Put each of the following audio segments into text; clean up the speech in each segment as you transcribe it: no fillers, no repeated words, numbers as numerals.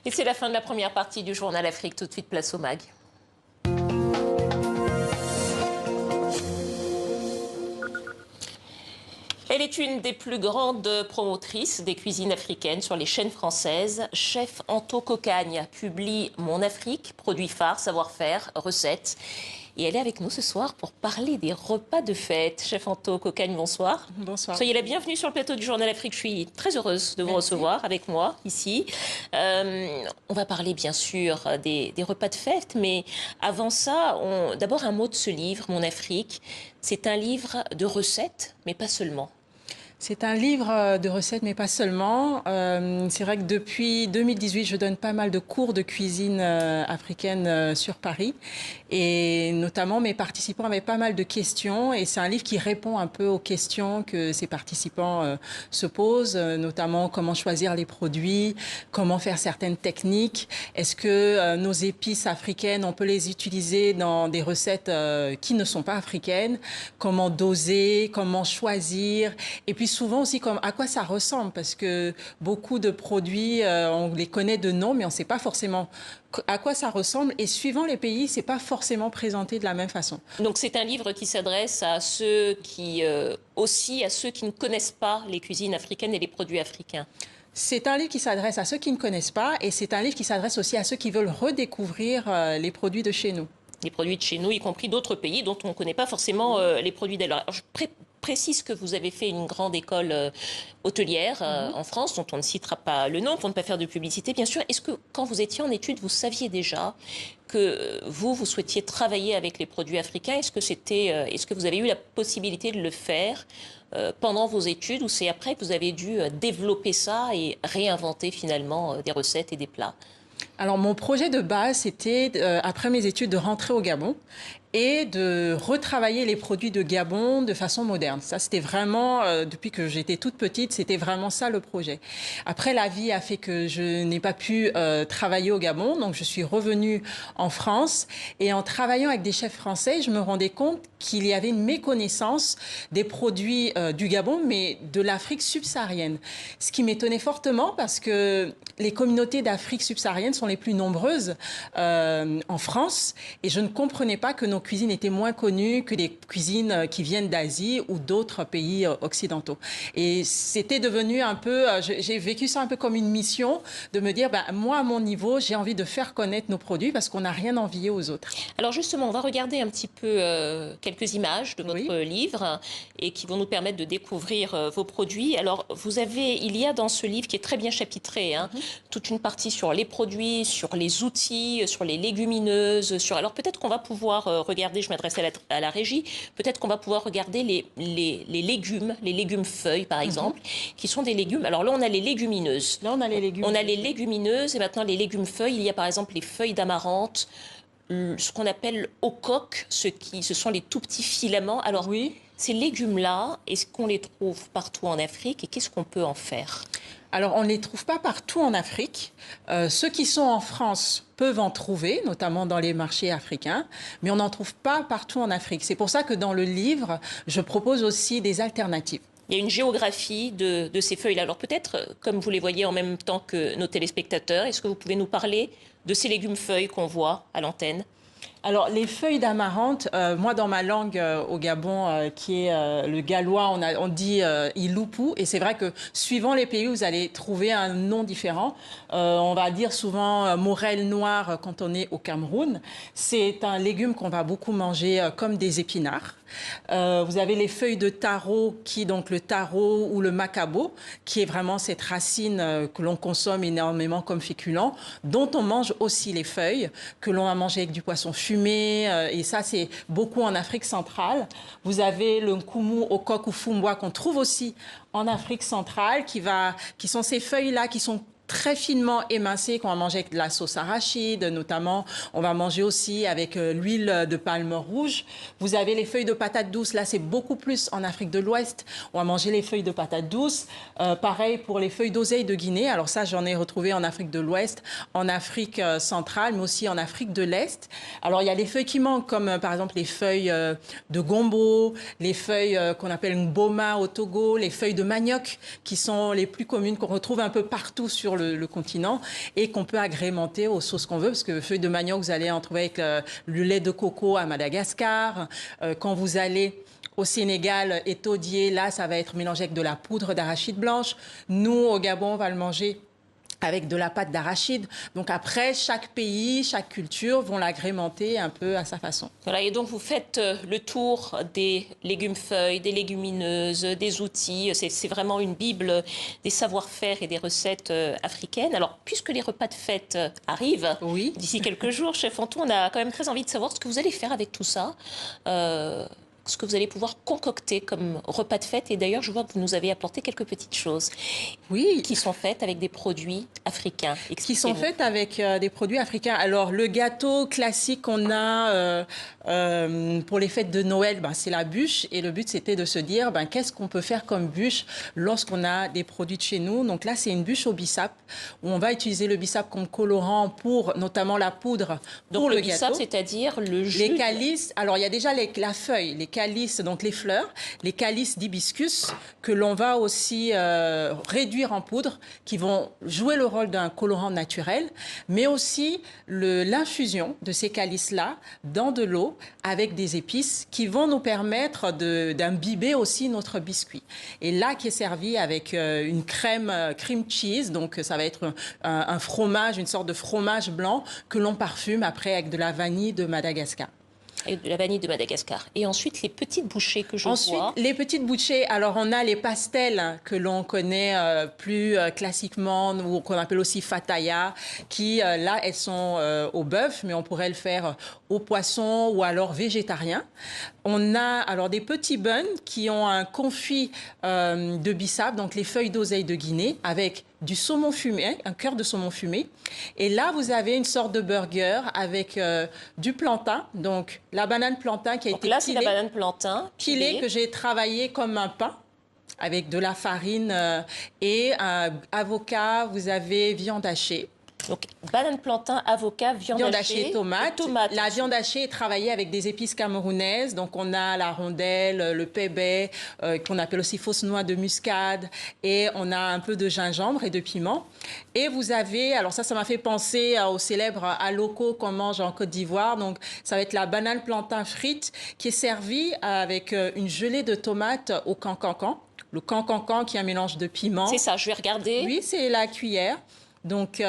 Et c'est la fin de la première partie du Journal Afrique. Tout de suite, place au MAG. Elle est une des plus grandes promotrices des cuisines africaines sur les chaînes françaises. Chef Anto Kokagne publie Mon Afrique, produits phares, savoir-faire, recettes. Et elle est avec nous ce soir pour parler des repas de fête. Chef Anto Kokagne, bonsoir. Bonsoir. Soyez la bienvenue sur le plateau du Journal Afrique. Je suis très heureuse de vous recevoir avec moi ici. On va parler bien sûr des repas de fête, mais avant ça, d'abord un mot de ce livre, Mon Afrique. C'est un livre de recettes, mais pas seulement. C'est un livre de recettes, mais pas seulement. C'est vrai que depuis 2018, je donne pas mal de cours de cuisine africaine sur Paris. Et notamment, mes participants avaient pas mal de questions. Et c'est un livre qui répond un peu aux questions que ces participants se posent, notamment comment choisir les produits, comment faire certaines techniques. Est-ce que nos épices africaines, on peut les utiliser dans des recettes qui ne sont pas africaines? Comment doser, comment choisir? Et puis souvent aussi à quoi ça ressemble, parce que beaucoup de produits, on les connaît de nom, mais on ne sait pas forcément à quoi ça ressemble. Et suivant les pays, c'est pas forcément présenté de la même façon. Donc c'est un livre qui s'adresse à ceux aussi à ceux qui ne connaissent pas les cuisines africaines et les produits africains. C'est un livre qui s'adresse à ceux qui ne connaissent pas, et c'est un livre qui s'adresse aussi à ceux qui veulent redécouvrir les produits de chez nous. Les produits de chez nous, y compris d'autres pays dont on ne connaît pas forcément les produits d'elle. Alors, je précise que vous avez fait une grande école hôtelière en France, dont on ne citera pas le nom pour ne pas faire de publicité, bien sûr. Est-ce que, quand vous étiez en études, vous saviez déjà que vous souhaitiez travailler avec les produits africains? Est-ce que vous avez eu la possibilité de le faire pendant vos études, ou c'est après que vous avez dû développer ça et réinventer finalement des recettes et des plats? Alors, mon projet de base, c'était, après mes études, de rentrer au Gabon et de retravailler les produits de Gabon de façon moderne. Ça, c'était vraiment, depuis que j'étais toute petite, c'était vraiment ça le projet. Après, la vie a fait que je n'ai pas pu travailler au Gabon, donc je suis revenue en France. Et en travaillant avec des chefs français, je me rendais compte qu'il y avait une méconnaissance des produits du Gabon, mais de l'Afrique subsaharienne. Ce qui m'étonnait fortement, parce que les communautés d'Afrique subsaharienne sont les plus nombreuses en France, et je ne comprenais pas que nos cuisines étaient moins connues que les cuisines qui viennent d'Asie ou d'autres pays occidentaux. Et c'était devenu un peu, j'ai vécu ça un peu comme une mission, de me dire, moi à mon niveau, j'ai envie de faire connaître nos produits parce qu'on n'a rien envié aux autres. Alors justement, on va regarder un petit peu quelques images de votre livre et qui vont nous permettre de découvrir vos produits. Alors il y a dans ce livre, qui est très bien chapitré, toute une partie sur les produits, sur les outils, sur les légumineuses, alors peut-être qu'on va pouvoir regarder, je m'adresse à la régie, peut-être qu'on va pouvoir regarder les légumes feuilles par exemple, qui sont des légumes. Alors là, on a les légumineuses. Là, on a les légumineuses. On a les légumineuses et maintenant les légumes feuilles. Il y a par exemple les feuilles d'amarante, ce qu'on appelle au coq, ce sont les tout petits filaments. Alors ces légumes-là, est-ce qu'on les trouve partout en Afrique et qu'est-ce qu'on peut en faire? Alors, on ne les trouve pas partout en Afrique. Ceux qui sont en France peuvent en trouver, notamment dans les marchés africains, mais on n'en trouve pas partout en Afrique. C'est pour ça que dans le livre, je propose aussi des alternatives. Il y a une géographie de ces feuilles-là. Alors peut-être, comme vous les voyez en même temps que nos téléspectateurs, est-ce que vous pouvez nous parler de ces légumes feuilles qu'on voit à l'antenne? Alors, les feuilles d'amarante, moi, dans ma langue au Gabon, qui est le gallois, on dit ilupu. Et c'est vrai que suivant les pays, vous allez trouver un nom différent. On va dire souvent morel noir quand on est au Cameroun. C'est un légume qu'on va beaucoup manger comme des épinards. Vous avez les feuilles de taro, donc le taro ou le macabo, qui est vraiment cette racine que l'on consomme énormément comme féculent, dont on mange aussi les feuilles, que l'on va manger avec du poisson fumé, et ça c'est beaucoup en Afrique centrale. Vous avez le nkumu au coq ou fumboa qu'on trouve aussi en Afrique centrale, qui sont ces feuilles-là qui sont très finement émincées, qu'on va manger avec de la sauce arachide, notamment. On va manger aussi avec l'huile de palme rouge. Vous avez les feuilles de patates douces. Là, c'est beaucoup plus en Afrique de l'Ouest. On va manger les feuilles de patates douces. Pareil pour les feuilles d'oseille de Guinée. Alors ça, j'en ai retrouvé en Afrique de l'Ouest, en Afrique centrale, mais aussi en Afrique de l'Est. Alors, il y a les feuilles qui manquent, comme par exemple les feuilles de gombo, les feuilles qu'on appelle mboma au Togo, les feuilles de manioc, qui sont les plus communes, qu'on retrouve un peu partout sur sur le continent et qu'on peut agrémenter aux sauces qu'on veut, parce que feuilles de manioc, vous allez en trouver avec le lait de coco à Madagascar. Quand vous allez au Sénégal, étaudier, là, ça va être mélangé avec de la poudre d'arachide blanche. Nous, au Gabon, on va le manger avec de la pâte d'arachide. Donc après, chaque pays, chaque culture vont l'agrémenter un peu à sa façon. Voilà, et donc vous faites le tour des légumes-feuilles, des légumineuses, des outils. C'est vraiment une bible des savoir-faire et des recettes africaines. Alors, puisque les repas de fête arrivent d'ici quelques jours, chef Antou, on a quand même très envie de savoir ce que vous allez faire avec tout ça. Ce que vous allez pouvoir concocter comme repas de fête. Et d'ailleurs, je vois que vous nous avez apporté quelques petites choses. Oui. Qui sont faites avec des produits africains. Qui sont faites avec des produits africains. Alors, le gâteau classique qu'on a pour les fêtes de Noël, c'est la bûche. Et le but, c'était de se dire, qu'est-ce qu'on peut faire comme bûche lorsqu'on a des produits de chez nous. Donc là, c'est une bûche au bissap, où on va utiliser le bissap comme colorant pour notamment la poudre pour le bissap, gâteau. C'est-à-dire le jus. Les calices, alors il y a déjà la feuille, les calices, donc les fleurs, les calices d'hibiscus que l'on va aussi réduire en poudre, qui vont jouer le rôle d'un colorant naturel, mais aussi l'infusion de ces calices-là dans de l'eau avec des épices qui vont nous permettre d'imbiber aussi notre biscuit. Et là, qui est servi avec une cream cheese, donc ça va être un fromage, une sorte de fromage blanc que l'on parfume après avec de la vanille de Madagascar. Et de la vanille de Madagascar. Et ensuite, les petites bouchées que je vois. Ensuite, les petites bouchées. Alors, on a les pastels que l'on connaît plus classiquement, ou qu'on appelle aussi fataya, qui, là, elles sont au bœuf, mais on pourrait le faire au poisson ou alors végétarien. On a alors des petits buns qui ont un confit de bissap, donc les feuilles d'oseille de Guinée, avec du saumon fumé, un cœur de saumon fumé. Et là, vous avez une sorte de burger avec du plantain, donc la banane plantain qui a été pilée. Là, c'est la banane plantain pilée que j'ai travaillée comme un pain avec de la farine et un avocat. Vous avez viande hachée. Donc, banane plantain, avocat, viande hachée, tomate. La viande hachée est travaillée avec des épices camerounaises. Donc, on a la rondelle, le pébé, qu'on appelle aussi fausse noix de muscade. Et on a un peu de gingembre et de piment. Et vous avez, alors ça m'a fait penser au célèbre aloko qu'on mange en Côte d'Ivoire. Donc, ça va être la banane plantain frite qui est servie avec une gelée de tomates au cancancan. Le cancancan qui est un mélange de piment. C'est ça, je vais regarder. Oui, c'est la cuillère. Donc,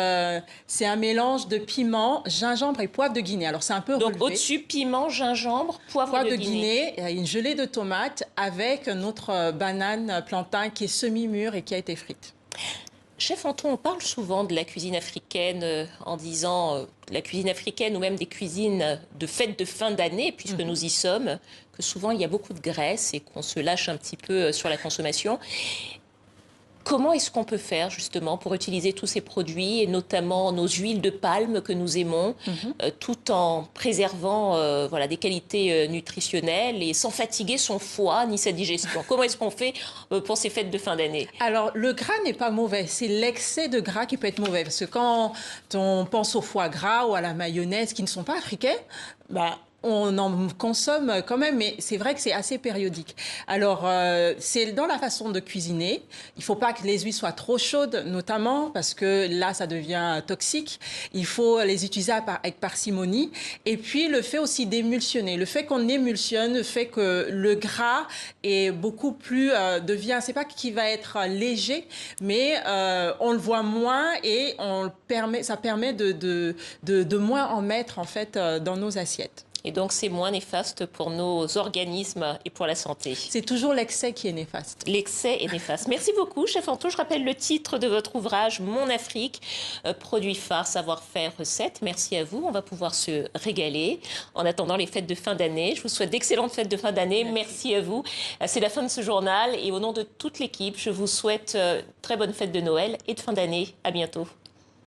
c'est un mélange de piment, gingembre et poivre de Guinée. Alors, c'est un peu relevé. Donc, au-dessus, piment, gingembre, poivre de Guinée. Une gelée de tomates avec notre banane plantain qui est semi-mûre et qui a été frite. Chef Antou, on parle souvent de la cuisine africaine en disant la cuisine africaine ou même des cuisines de fêtes de fin d'année, puisque nous y sommes, que souvent il y a beaucoup de graisse et qu'on se lâche un petit peu sur la consommation. Comment est-ce qu'on peut faire justement pour utiliser tous ces produits et notamment nos huiles de palme que nous aimons, tout en préservant des qualités nutritionnelles et sans fatiguer son foie ni sa digestion? Comment est-ce qu'on fait pour ces fêtes de fin d'année? Alors, le gras n'est pas mauvais, c'est l'excès de gras qui peut être mauvais. Parce que quand on pense au foie gras ou à la mayonnaise qui ne sont pas africains, on en consomme quand même, mais c'est vrai que c'est assez périodique. Alors, c'est dans la façon de cuisiner. Il ne faut pas que les huiles soient trop chaudes, notamment, parce que là, ça devient toxique. Il faut les utiliser avec parcimonie. Et puis, le fait aussi d'émulsionner. Le fait qu'on émulsionne fait que le gras est beaucoup plus... c'est pas qu'il va être léger, mais on le voit moins et ça permet de moins en mettre, en fait, dans nos assiettes. Et donc, c'est moins néfaste pour nos organismes et pour la santé. C'est toujours l'excès qui est néfaste. L'excès est néfaste. Merci beaucoup, chef Antou. Je rappelle le titre de votre ouvrage, Mon Afrique, produits phares, savoir-faire, recettes. Merci à vous. On va pouvoir se régaler en attendant les fêtes de fin d'année. Je vous souhaite d'excellentes fêtes de fin d'année. Merci à vous. C'est la fin de ce journal. Et au nom de toute l'équipe, je vous souhaite très bonne fête de Noël et de fin d'année. À bientôt.